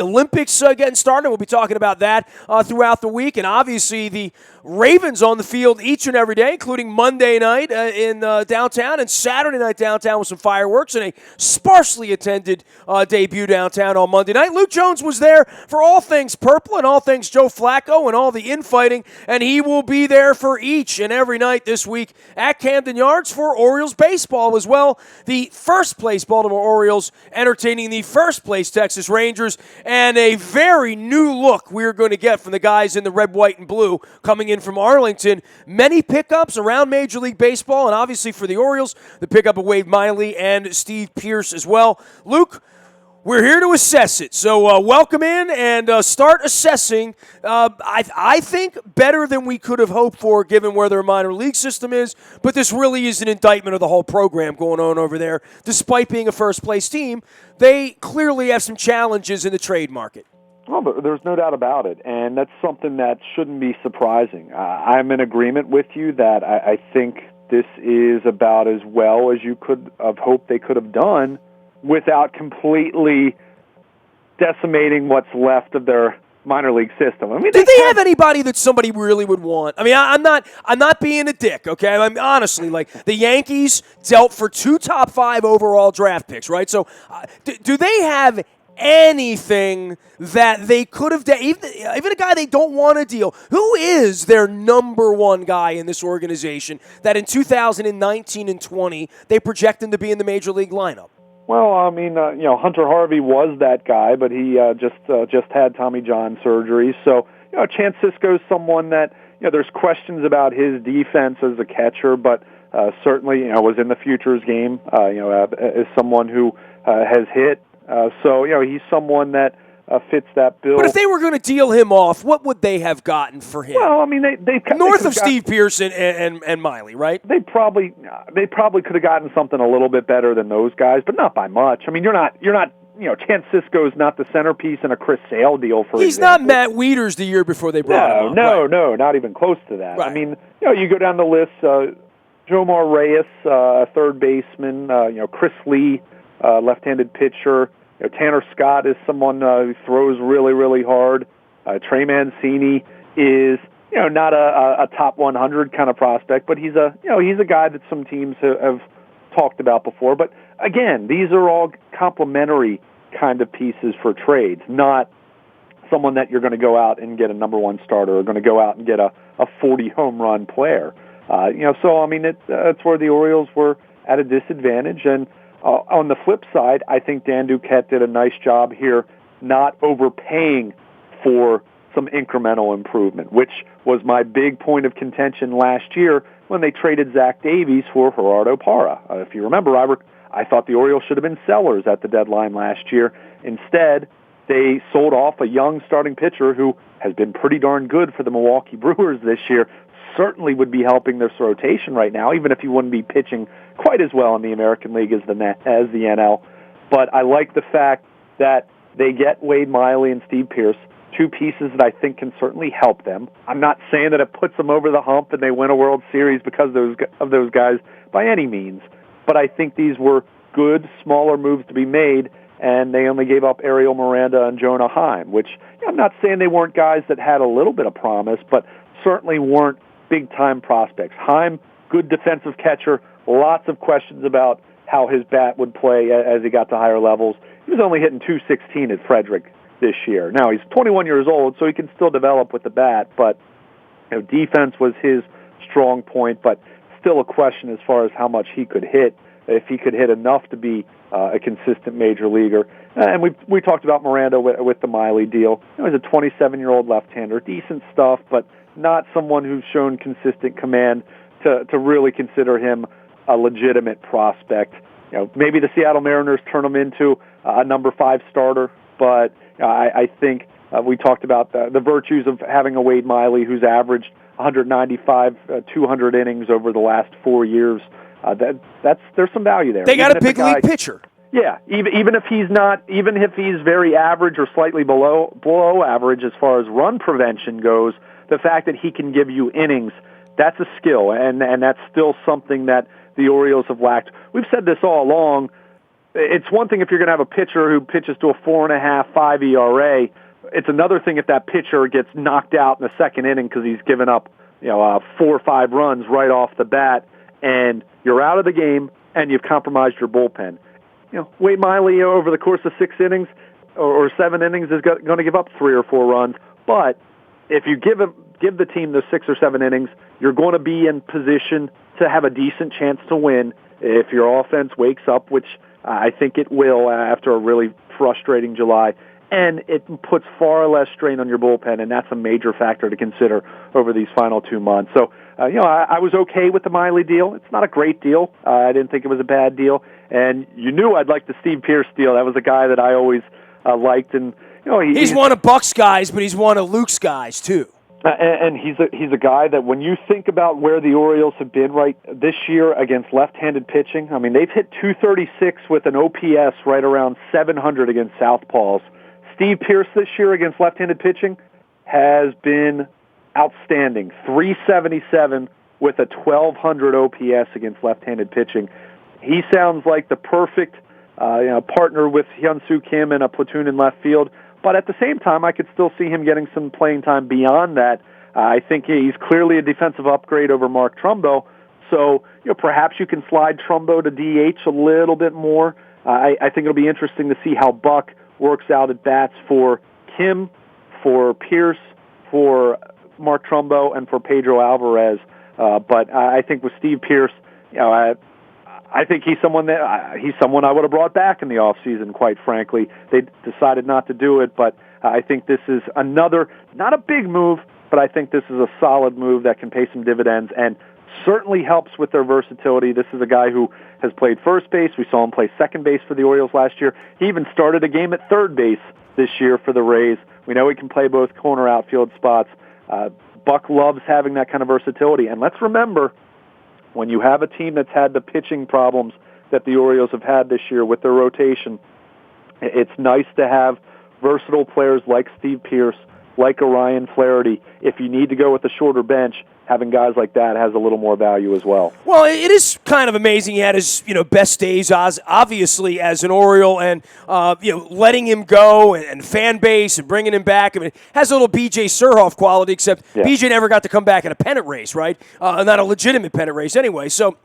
Olympics getting started. We'll be talking about that throughout the week. And obviously the Ravens on the field each and every day, including Monday night in downtown and Saturday night downtown with some fireworks and a sparsely attended debut downtown on Monday night. Luke Jones was there for all things purple and all things Joe Flacco and all the infighting, and he will be there for each and every night this week at Camden Yards for Orioles baseball as well. The first place Baltimore Orioles entertaining the first place Texas Rangers, and a very new look we're going to get from the guys in the red, white, and blue coming in from Arlington. Many pickups around Major League Baseball, and obviously for the Orioles, the pickup of Wade Miley and Steve Pearce as well. Luke, we're here to assess it, so welcome in and start assessing. I think better than we could have hoped for given where their minor league system is, but this really is an indictment of the whole program going on over there. Despite being a first-place team, they clearly have some challenges in the trade market. Well, there's no doubt about it, and that's something that shouldn't be surprising. I'm in agreement with you that I think this is about as well as you could have hoped they could have done without completely decimating what's left of their minor league system. I mean, do they have anybody that somebody really would want? I mean, I'm not being a dick, okay? I mean, honestly, like the Yankees dealt for 2 top 5 overall draft picks, right? So, do they have anything that they could have done, even a guy they don't want to deal? Who is their number one guy in this organization that in 2019 and 20 they project him to be in the major league lineup? Well, I mean, Hunter Harvey was that guy, but he just had Tommy John surgery. So, Chance Sisco's someone that, there's questions about his defense as a catcher, but certainly, was in the futures game, is someone who has hit. So, he's someone that fits that bill. But if they were going to deal him off, what would they have gotten for him? Well, I mean, they north of Steve Pearce and Miley, right? They probably could have gotten something a little bit better than those guys, but not by much. I mean, you're not. Chance Sisco's not the centerpice in a Chris Sale deal, for He's example. not Matt Wieters the year before they brought him up. No, not even close to that. Right. I mean, you go down the list. Jomar Reyes, third baseman. Chris Lee, left-handed pitcher. Tanner Scott is someone who throws really, really hard. Trey Mancini is, not a top 100 kind of prospect, but he's a guy that some teams have talked about before. But again, these are all complementary kind of pieces for trades, not someone that you're going to go out and get a number one starter or going to go out and get a 40 home run player. So I mean, it's where the Orioles were at a disadvantage. And on the flip side, I think Dan Duquette did a nice job here not overpaying for some incremental improvement, which was my big point of contention last year when they traded Zach Davies for Gerardo Parra. If you remember, I thought the Orioles should have been sellers at the deadline last year. Instead, they sold off a young starting pitcher who has been pretty darn good for the Milwaukee Brewers this year, certainly would be helping this rotation right now, even if he wouldn't be pitching quite as well in the American League as the NL. But I like the fact that they get Wade Miley and Steve Pearce, 2 pieces that I think can certainly help them. I'm not saying that it puts them over the hump and they win a World Series because of those guys by any means, but I think these were good, smaller moves to be made, and they only gave up Ariel Miranda and Jonah Heim, which I'm not saying they weren't guys that had a little bit of promise, but certainly weren't big-time prospects. Heim, good defensive catcher, lots of questions about how his bat would play as he got to higher levels. He was only hitting .216 at Frederick this year. Now, he's 21 years old, so he can still develop with the bat, but defense was his strong point, but still a question as far as how much he could hit, if he could hit enough to be a consistent major leaguer. And we talked about Miranda with the Miley deal. He's a 27-year-old left-hander, decent stuff, but not someone who's shown consistent command to really consider him a legitimate prospect. Maybe the Seattle Mariners turn him into a number 5 starter, but I think we talked about the virtues of having a Wade Miley who's averaged 195, 200 innings over the last 4 years. There's some value there. They got a big league pitcher. Yeah, even if he's very average or slightly below average as far as run prevention goes, the fact that he can give you innings, that's a skill, and that's still something that the Orioles have lacked. We've said this all along. it's one thing if you're going to have a pitcher who pitches to a 4.5, 5 ERA. It's another thing if that pitcher gets knocked out in the second inning because he's given up, 4 or 5 runs right off the bat, and you're out of the game and you've compromised your bullpen. Wade Miley over the course of 6 innings or 7 innings is going to give up 3 or 4 runs, but if you give the team the 6 or 7 innings, you're going to be in position to have a decent chance to win if your offense wakes up, which I think it will after a really frustrating July, and it puts far less strain on your bullpen, and that's a major factor to consider over these final 2 months. So, I was okay with the Miley deal. It's not a great deal. I didn't think it was a bad deal, and you knew I'd like the Steve Pearce deal. That was a guy that I always liked, and he's one of Buck's guys, but he's one of Luke's guys too. And he's a guy that when you think about where the Orioles have been right this year against left-handed pitching, I mean, they've hit 236 with an OPS right around 700 against southpaws. Steve Pearce this year against left-handed pitching has been outstanding. 377 with a 1,200 OPS against left-handed pitching. He sounds like the perfect partner with Hyun-Soo Kim in a platoon in left field. But at the same time, I could still see him getting some playing time beyond that. I think he's clearly a defensive upgrade over Mark Trumbo. So, perhaps you can slide Trumbo to DH a little bit more. I think it'll be interesting to see how Buck works out at bats for Kim, for Pierce, for Mark Trumbo, and for Pedro Alvarez. But I think with Steve Pearce, I think he's someone I would have brought back in the offseason, quite frankly. They decided not to do it, but I think this is another, not a big move, but I think this is a solid move that can pay some dividends and certainly helps with their versatility. This is a guy who has played first base. We saw him play second base for the Orioles last year. He even started a game at third base this year for the Rays. We know he can play both corner outfield spots. Buck loves having that kind of versatility. And let's remember, when you have a team that's had the pitching problems that the Orioles have had this year with their rotation, it's nice to have versatile players like Steve Pearce, like Orion Flaherty. If you need to go with a shorter bench, having guys like that has a little more value as well. Well, it is kind of amazing. He had his best days, obviously, as an Oriole, and letting him go and fan base and bringing him back. I mean, it has a little B.J. Surhoff quality, except B.J. never got to come back in a pennant race, right? Not a legitimate pennant race anyway. So,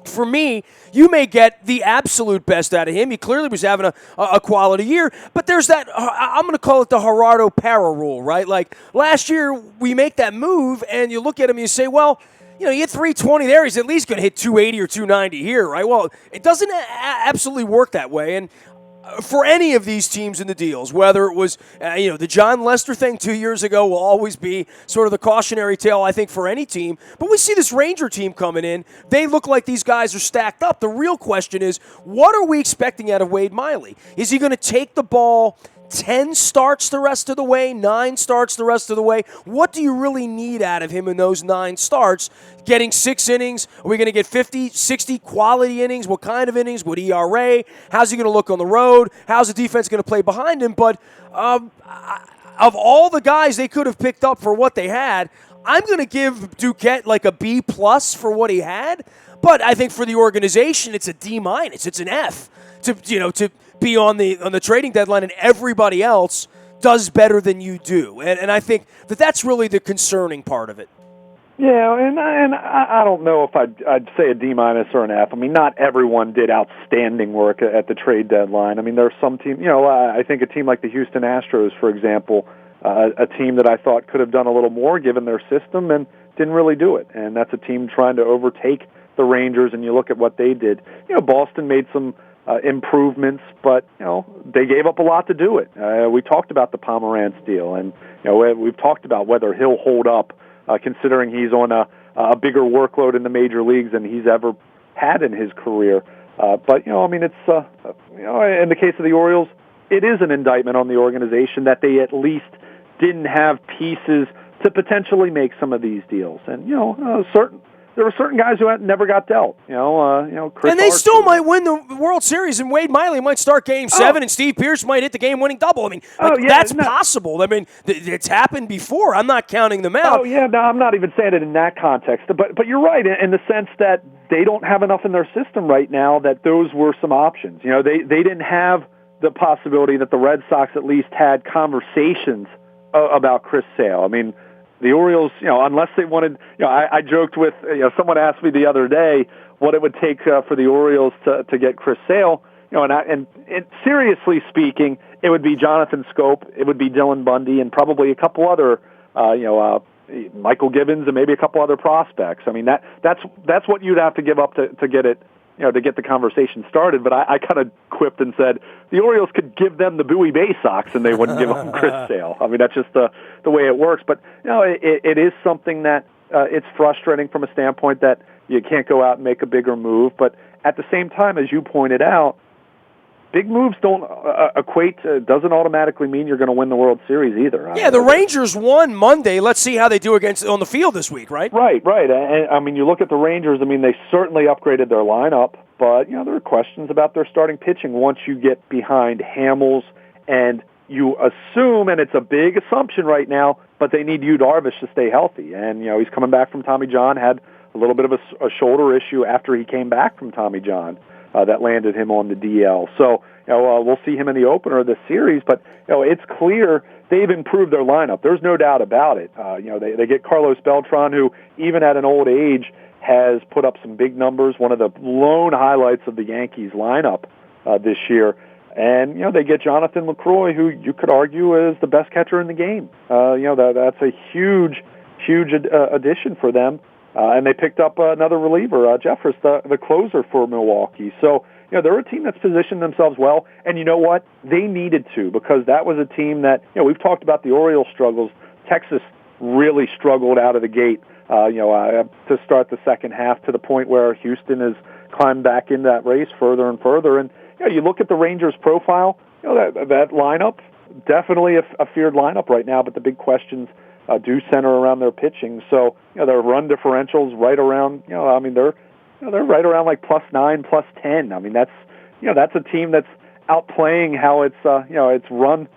for me, you may get the absolute best out of him. He clearly was having a quality year, but there's that, I'm going to call it the Gerardo Parra rule, right? Like, last year, we make that move, and you look at him and you say, well, he hit 320 there. He's at least going to hit 280 or 290 here, right? Well, it doesn't absolutely work that way, and for any of these teams in the deals, whether it was, the John Lester thing 2 years ago will always be sort of the cautionary tale, I think, for any team. But we see this Ranger team coming in. They look like these guys are stacked up. The real question is, what are we expecting out of Wade Miley? Is he going to take the ball 10 starts the rest of the way, 9 starts the rest of the way? What do you really need out of him in those 9 starts? Getting 6 innings? Are we going to get 50, 60 quality innings? What kind of innings? What ERA? How's he going to look on the road? How's the defense going to play behind him? But of all the guys they could have picked up for what they had, I'm going to give Duquette like a B+ for what he had. But I think for the organization, it's a D-. It's an F to be on the trading deadline, and everybody else does better than you do. And I think that's really the concerning part of it. Yeah, and I don't know if I'd say a D- or an F. I mean, not everyone did outstanding work at the trade deadline. I mean, there are some teams, I think a team like the Houston Astros, for example, a team that I thought could have done a little more given their system and didn't really do it. And that's a team trying to overtake the Rangers, and you look at what they did. Boston made some improvements, but they gave up a lot to do it. We talked about the Pomerantz deal, and we've talked about whether he'll hold up, considering he's on a bigger workload in the major leagues than he's ever had in his career. But it's in the case of the Orioles, it is an indictment on the organization that they at least didn't have pieces to potentially make some of these deals, and there were certain guys who never got dealt. Chris and they still might win the World Series, and Wade Miley might start Game 7, and Steve Pearce might hit the game-winning double. I mean, that's possible. I mean, it's happened before. I'm not counting them out. Oh, yeah, no, I'm not even saying it in that context. But you're right in the sense that they don't have enough in their system right now that those were some options. They didn't have the possibility that the Red Sox at least had conversations about Chris Sale. I mean, the Orioles, unless they wanted, I joked with, someone asked me the other day what it would take for the Orioles to get Chris Sale, and seriously speaking, it would be Jonathan Scope, it would be Dylan Bundy, and probably a couple other, Michael Gibbons, and maybe a couple other prospects. I mean, that's what you'd have to give up to get it, to get the conversation started. But I kind of quipped and said the Orioles could give them the Bowie Bay Sox and they wouldn't give them Chris Sale. I mean, that's just the way it works. But it is something that it's frustrating from a standpoint that you can't go out and make a bigger move. But at the same time, as you pointed out, big moves don't doesn't automatically mean you're going to win the World Series either. Yeah, the Rangers won Monday. Let's see how they do on the field this week, right? Right. And I mean, you look at the Rangers. I mean, they certainly upgraded their lineup, but there are questions about their starting pitching once you get behind Hamels, and you assume, and it's a big assumption right now, but they need Yu Darvish to stay healthy, and he's coming back from Tommy John, had a little bit of a shoulder issue after he came back from Tommy John. That landed him on the DL. So we'll see him in the opener of this series, but it's clear they've improved their lineup. There's no doubt about it. They get Carlos Beltran, who even at an old age has put up some big numbers, one of the lone highlights of the Yankees lineup this year. And they get Jonathan LaCroix, who you could argue is the best catcher in the game. That's a huge addition for them. And they picked up another reliever, Jeffress, the closer for Milwaukee. So, they're a team that's positioned themselves well. And you know what? They needed to, because that was a team that, we've talked about the Orioles' struggles. Texas really struggled out of the gate, to start the second half, to the point where Houston has climbed back in that race further and further. And, you look at the Rangers' profile, that lineup, definitely a feared lineup right now, but the big questions do center around their pitching. So, their run differentials right around, they're right around like +9, +10. I mean, that's a team that's outplaying how its run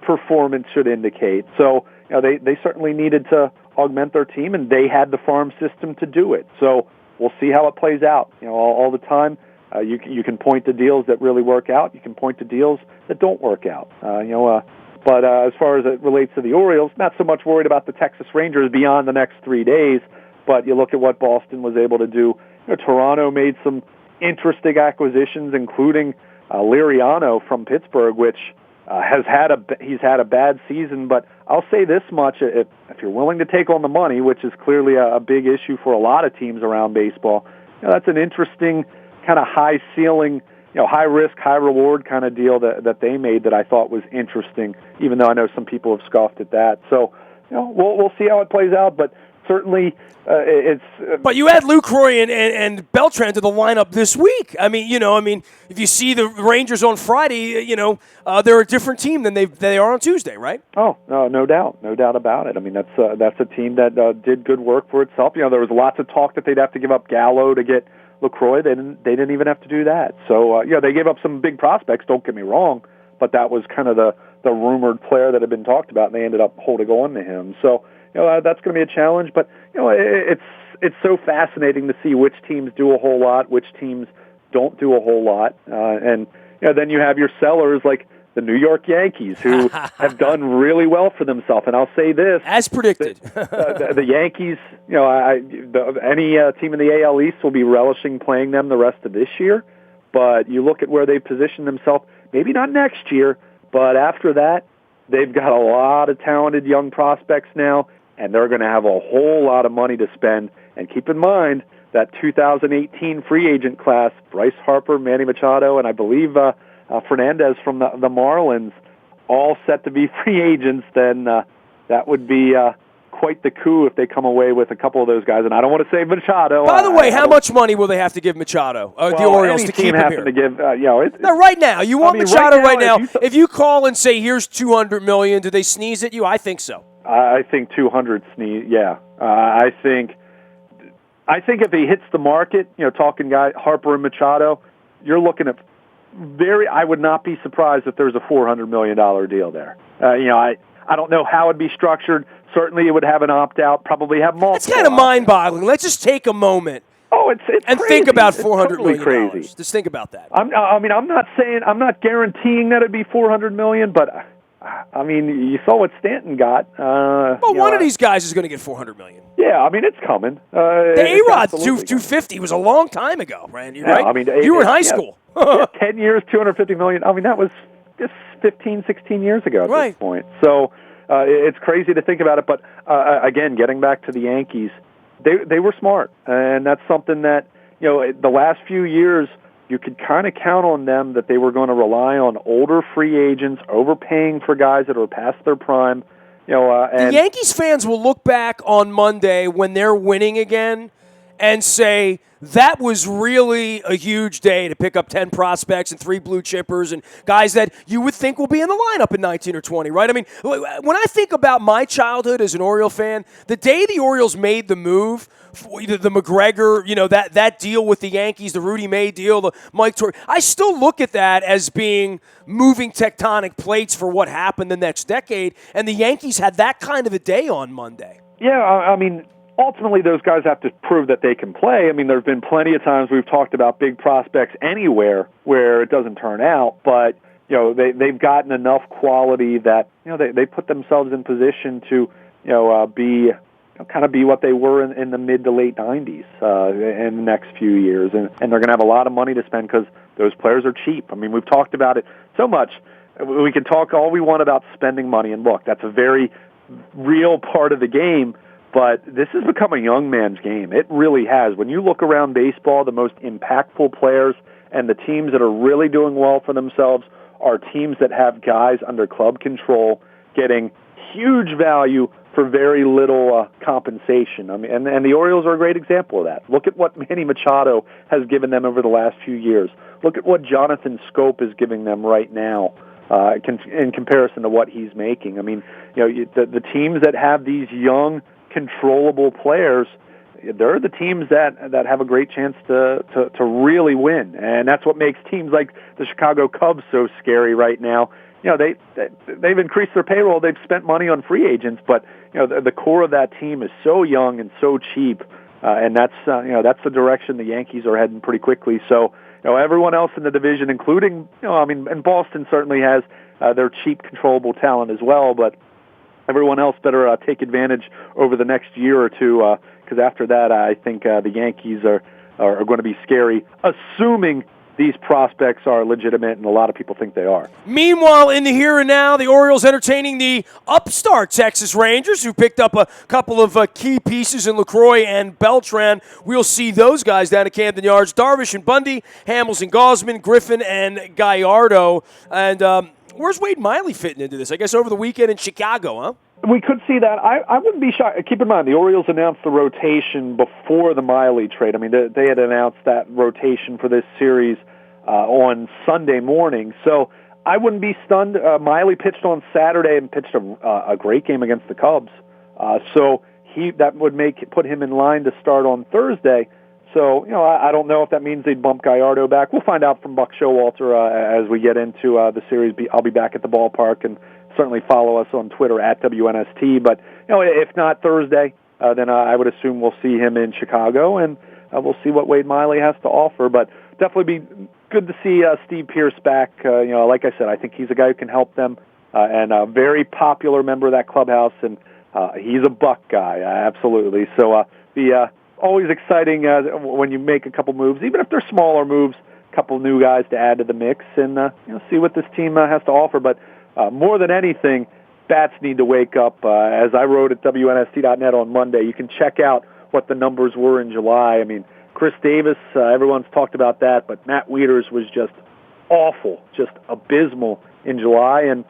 performance should indicate. So, they certainly needed to augment their team, and they had the farm system to do it. So, we'll see how it plays out. All the time, you can point to deals that really work out. You can point to deals that don't work out. But as far as it relates to the Orioles, not so much worried about the Texas Rangers beyond the next 3 days, but you look at what Boston was able to do. Toronto made some interesting acquisitions, including Liriano from Pittsburgh, which he's had a bad season. But I'll say this much: if you're willing to take on the money, which is clearly a big issue for a lot of teams around baseball, that's an interesting kind of high ceiling, high risk, high reward kind of deal that they made that I thought was interesting, even though I know some people have scoffed at that. So, we'll see how it plays out, but certainly it's. But you add Lucroy and Beltran to the lineup this week. I mean, if you see the Rangers on Friday, they're a different team than they are on Tuesday, right? Oh, no doubt about it. I mean, that's a team that did good work for itself. There was lots of talk that they'd have to give up Gallo to get LaCroix. They didn't even have to do that. So they gave up some big prospects. Don't get me wrong, but that was kind of the rumored player that had been talked about, and they ended up holding on to him. So that's going to be a challenge. But it's so fascinating to see which teams do a whole lot, which teams don't do a whole lot, and then you have your sellers like the New York Yankees, who have done really well for themselves. And I'll say this, as predicted, the Yankees, any team in the AL East will be relishing playing them the rest of this year. But you look at where they position themselves, maybe not next year, but after that, they've got a lot of talented young prospects now, and they're going to have a whole lot of money to spend. And keep in mind that 2018 free agent class, Bryce Harper, Manny Machado, and I believe Fernandez from the Marlins, all set to be free agents, then that would be quite the coup if they come away with a couple of those guys. And I don't want to say Machado. By the way, how much money will they have to give Machado, the Orioles, to keep him here? To give, no, right now. You want Machado right now. If you call and say, here's $200 million, do they sneeze at you? I think so. I think 200 sneeze, yeah. I think if he hits the market, talking guy Harper and Machado, you're looking at I would not be surprised if there's a $400 million deal there. I don't know how it'd be structured. Certainly it would have an opt-out, probably have multiple. It's kind of mind-boggling. Let's just take a moment it's and crazy. think about It's $400 totally million. crazy. Just think about that. I'm not guaranteeing that it'd be $400 million, but I mean, you saw what Stanton got. Well, one of these guys is going to get $400 million. Yeah, I mean, it's coming. The A-Rod 250 was a long time ago, Randy, right? I mean, you were in high school. 10 years, $250 million. I mean, that was just 15, 16 years ago at right. this point. So it's crazy to think about it. But again, getting back to the Yankees, they were smart, and that's something that the last few years you could kind of count on them that they were going to rely on older free agents, overpaying for guys that are past their prime. And the Yankees fans will look back on Monday when they're winning again and say, that was really a huge day to pick up 10 prospects and 3 blue chippers and guys that you would think will be in the lineup in 19 or 20, right? I mean, when I think about my childhood as an Oriole fan, the day the Orioles made the move, the McGregor, that deal with the Yankees, the Rudy May deal, the Mike Torre, I still look at that as being moving tectonic plates for what happened the next decade, and the Yankees had that kind of a day on Monday. Yeah, I mean, ultimately, those guys have to prove that they can play. I mean, there have been plenty of times we've talked about big prospects anywhere where it doesn't turn out, but they've gotten enough quality that they put themselves in position to be kind of be what they were in the mid to late 90s in the next few years, and they're going to have a lot of money to spend because those players are cheap. I mean, we've talked about it so much. We can talk all we want about spending money, and look, that's a very real part of the game. But this has become a young man's game. It really has. When you look around baseball, the most impactful players and the teams that are really doing well for themselves are teams that have guys under club control getting huge value for very little compensation. I mean, and the Orioles are a great example of that. Look at what Manny Machado has given them over the last few years. Look at what Jonathan Scope is giving them right now in comparison to what he's making. I mean, the teams that have these young, controllable players, they're the teams that have a great chance to really win, and that's what makes teams like the Chicago Cubs so scary right now. They've increased their payroll, they've spent money on free agents, but the core of that team is so young and so cheap, and that's the direction the Yankees are heading pretty quickly. So everyone else in the division, including and Boston certainly has their cheap, controllable talent as well, but everyone else better take advantage over the next year or two, because after that, I think the Yankees are going to be scary, assuming these prospects are legitimate, and a lot of people think they are. Meanwhile, in the here and now, the Orioles entertaining the upstart Texas Rangers, who picked up a couple of key pieces in LaCroix and Beltran. We'll see those guys down at Camden Yards. Darvish and Bundy, Hamels and Gausman, Griffin and Gallardo. And where's Wade Miley fitting into this? I guess over the weekend in Chicago, huh? We could see that. I wouldn't be shocked. Keep in mind, the Orioles announced the rotation before the Miley trade. I mean, they had announced that rotation for this series on Sunday morning. So I wouldn't be stunned. Miley pitched on Saturday and pitched a great game against the Cubs. So that would put him in line to start on Thursday. So, I don't know if that means they'd bump Gallardo back. We'll find out from Buck Showalter as we get into the series. I'll be back at the ballpark, and certainly follow us on Twitter at WNST. But, if not Thursday, then I would assume we'll see him in Chicago, and we'll see what Wade Miley has to offer. But definitely be good to see Steve Pearce back. Like I said, I think he's a guy who can help them, and a very popular member of that clubhouse, and he's a Buck guy, absolutely. So always exciting when you make a couple moves, even if they're smaller moves, a couple new guys to add to the mix, and see what this team has to offer. But more than anything, bats need to wake up. As I wrote at WNST.net on Monday, you can check out what the numbers were in July. I mean, Chris Davis, everyone's talked about that, but Matt Wieters was just awful, just abysmal in July, and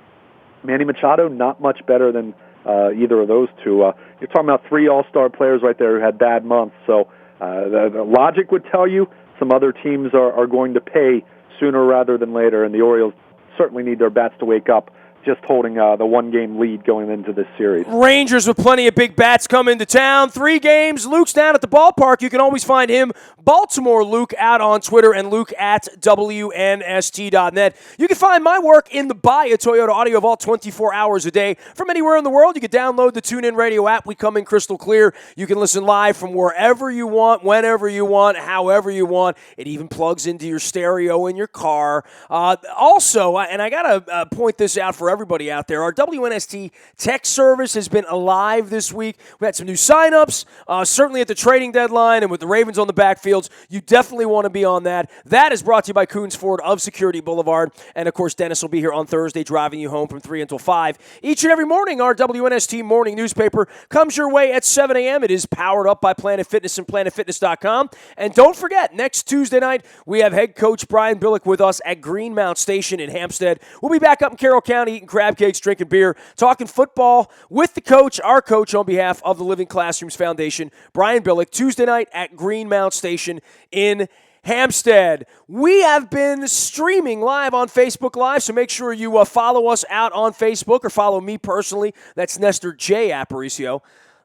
Manny Machado not much better than either of those two. You're talking about 3 all-star players right there who had bad months, so the logic would tell you some other teams are going to pay sooner rather than later, and the Orioles certainly need their bats to wake up just holding the one-game lead going into this series. Rangers with plenty of big bats come into town. 3 games. Luke's down at the ballpark. You can always find him, Baltimore Luke, out on Twitter, and Luke at WNST.net. You can find my work in the Buy a Toyota Audio Vault 24 hours a day. From anywhere in the world, you can download the TuneIn Radio app. We come in crystal clear. You can listen live from wherever you want, whenever you want, however you want. It even plugs into your stereo in your car. Also, and I got to point this out for everybody out there, our WNST text service has been alive this week. We had some new signups, certainly at the trading deadline, and with the Ravens on the backfields, you definitely want to be on that. That is brought to you by Coons Ford of Security Boulevard, and of course, Dennis will be here on Thursday driving you home from 3 until 5. Each and every morning, our WNST morning newspaper comes your way at 7 a.m. It is powered up by Planet Fitness and PlanetFitness.com. And don't forget, next Tuesday night, we have head coach Brian Billick with us at Greenmount Station in Hampstead. We'll be back up in Carroll County eating crab cakes, drinking beer, talking football with the coach, our coach on behalf of the Living Classrooms Foundation, Brian Billick, Tuesday night at Greenmount Station in Hampstead. We have been streaming live on Facebook Live, so make sure you follow us out on Facebook or follow me personally. That's Nestor J. Aparicio.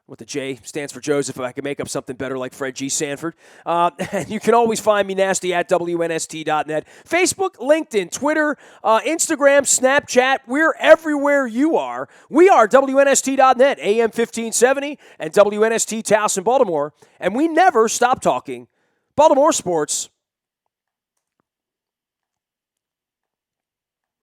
What the J stands for Joseph, if I can make up something better like Fred G. Sanford. And you can always find me nasty at WNST.net. Facebook, LinkedIn, Twitter, Instagram, Snapchat. We're everywhere you are. We are WNST.net, AM 1570, and WNST Towson, Baltimore. And we never stop talking Baltimore sports.